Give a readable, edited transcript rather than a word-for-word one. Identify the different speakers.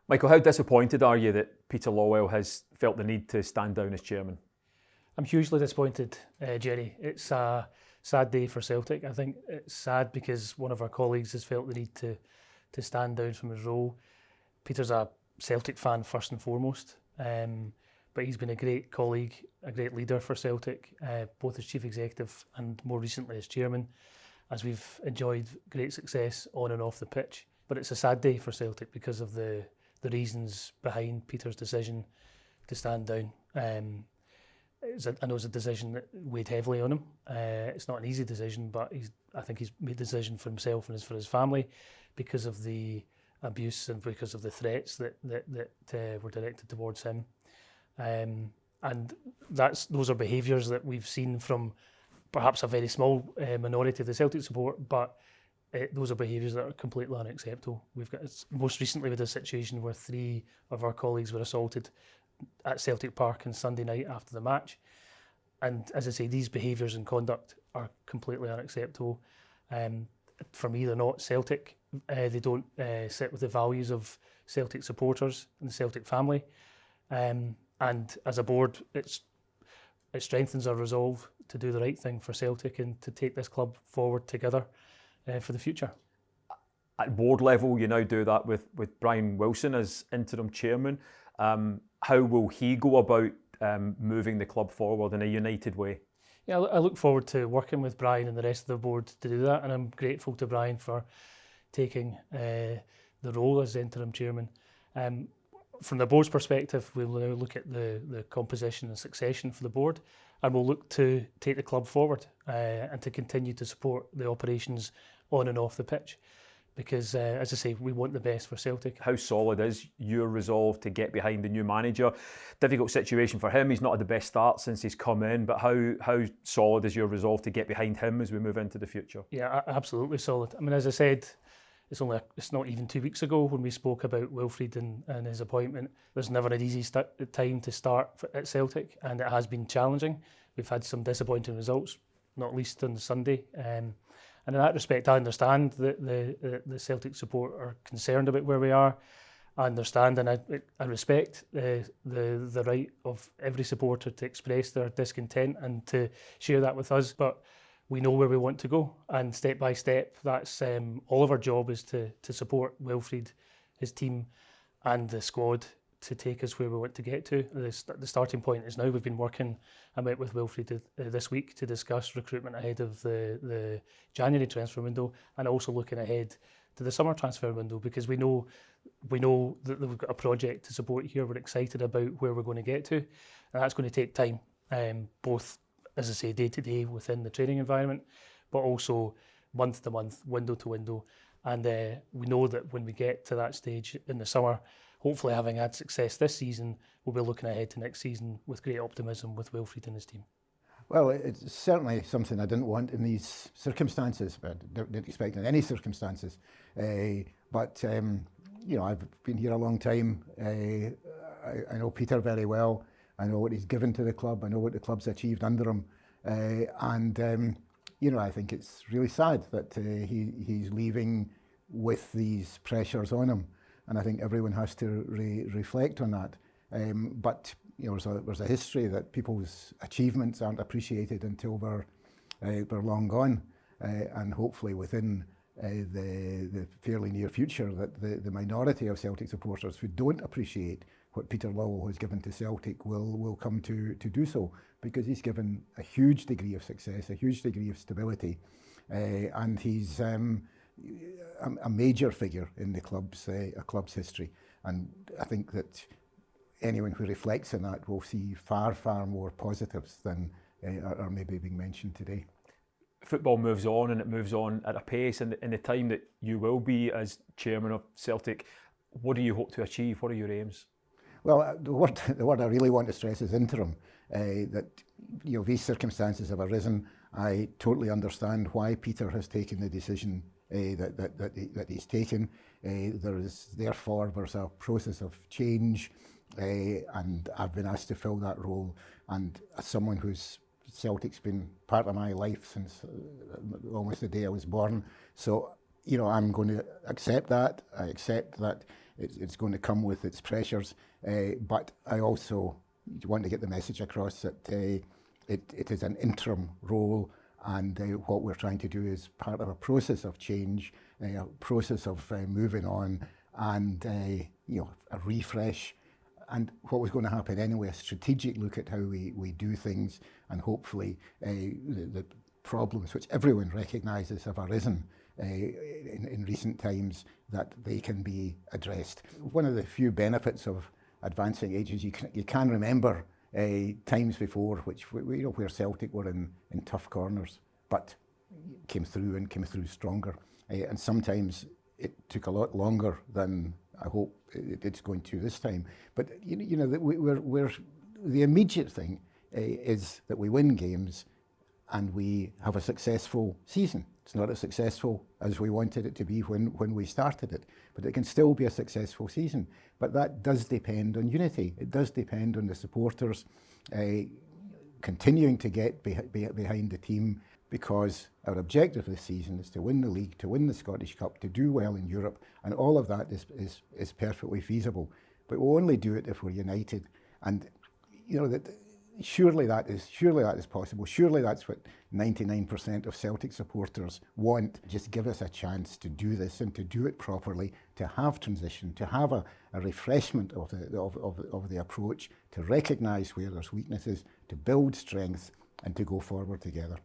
Speaker 1: Michael, how disappointed are you that Peter Lawwell has felt the need to stand down as chairman?
Speaker 2: I'm hugely disappointed, Jerry. It's a sad day for Celtic. I think it's sad because one of our colleagues has felt the need to stand down from his role. Peter's a Celtic fan first and foremost, but he's been a great colleague, a great leader for Celtic, both as chief executive and more recently as chairman, as we've enjoyed great success on and off the pitch. But it's a sad day for Celtic because of the reasons behind Peter's decision to stand down. I know it's a decision that weighed heavily on him. It's not an easy decision, but I think he's made the decision for himself and for his family because of the abuse and because of the threats that were directed towards him. And those are behaviours that we've seen from perhaps a very small minority of the Celtic support, but those are behaviours that are completely unacceptable. We've got most recently with a situation where 3 of our colleagues were assaulted at Celtic Park on Sunday night after the match. And as I say, these behaviours and conduct are completely unacceptable. For me, they're not Celtic. They don't sit with the values of Celtic supporters and the Celtic family. And as a board, it strengthens our resolve to do the right thing for Celtic and to take this club forward together for the future.
Speaker 1: At board level, you now do that with Brian Wilson as interim chairman. How will he go about moving the club forward in a united way?
Speaker 2: Yeah, I look forward to working with Brian and the rest of the board to do that, and I'm grateful to Brian for taking the role as interim chairman. From the board's perspective, we'll now look at the composition and succession for the board, and we'll look to take the club forward and to continue to support the operations on and off the pitch. Because, as I say, we want the best for Celtic.
Speaker 1: How solid is your resolve to get behind the new manager? Difficult situation for him. He's not had the best start since he's come in, but how solid is your resolve to get behind him as we move into the future?
Speaker 2: Yeah, absolutely solid. I mean, as I said, it's not even 2 weeks ago when we spoke about Wilfried and his appointment. There's never an easy time to start at Celtic, and it has been challenging. We've had some disappointing results, not least on Sunday. And in that respect, I understand that the Celtic support are concerned about where we are. I understand and I respect the right of every supporter to express their discontent and to share that with us. But we know where we want to go, and step by step, that's all of our job is to support Wilfried, his team, and the squad to take us where we want to get to. The starting point is now. We've been working. I met with Wilfried this week to discuss recruitment ahead of the January transfer window, and also looking ahead to the summer transfer window, because we know that we've got a project to support here. We're excited about where we're going to get to, and that's going to take time, both, as I say, day to day within the training environment, but also month to month, window to window. And we know that when we get to that stage in the summer, hopefully having had success this season, we'll be looking ahead to next season with great optimism with Wilfried and his team.
Speaker 3: Well, it's certainly something I didn't want in these circumstances, but I didn't expect in any circumstances. But I've been here a long time. I know Peter very well. I know what he's given to the club. I know what the club's achieved under him. I think it's really sad that he's leaving with these pressures on him. And I think everyone has to reflect on that. But there's a history that people's achievements aren't appreciated until they're long gone. And hopefully within the fairly near future, that the minority of Celtic supporters who don't appreciate what Peter Lawwell has given to Celtic will come to do so, because he's given a huge degree of success, a huge degree of stability, and he's a major figure in the club's history. And I think that anyone who reflects on that will see far, far more positives than are maybe being mentioned today.
Speaker 1: Football moves on, and it moves on at a pace. And in the time that you will be as chairman of Celtic, what do you hope to achieve? What are your aims?
Speaker 3: Well, the word I really want to stress is interim. That these circumstances have arisen. I totally understand why Peter has taken the decision that he's taken. There's a process of change, and I've been asked to fill that role. And as someone who's Celtic's been part of my life since almost the day I was born, so I'm going to accept that. I accept that it's going to come with its pressures, but I also want to get the message across that it is an interim role, and what we're trying to do is part of a process of change, a process of moving on, and a refresh. And what was going to happen anyway, a strategic look at how we do things, and hopefully the problems which everyone recognises have arisen in recent times, that they can be addressed. One of the few benefits of advancing age is you can remember times before where Celtic were in tough corners, but came through stronger. And sometimes it took a lot longer than I hope it's going to this time. But the immediate thing is that we win games and we have a successful season. It's not as successful as we wanted it to be when we started it, but it can still be a successful season. But that does depend on unity. It does depend on the supporters continuing to get behind the team, because our objective this season is to win the league, to win the Scottish Cup, to do well in Europe, and all of that is perfectly feasible. But we'll only do it if we're united, and surely that is possible. Surely that's what 99% of Celtic supporters want. Just give us a chance to do this and to do it properly, to have transition, to have a refreshment of the approach, to recognise where there's weaknesses, to build strength, and to go forward together.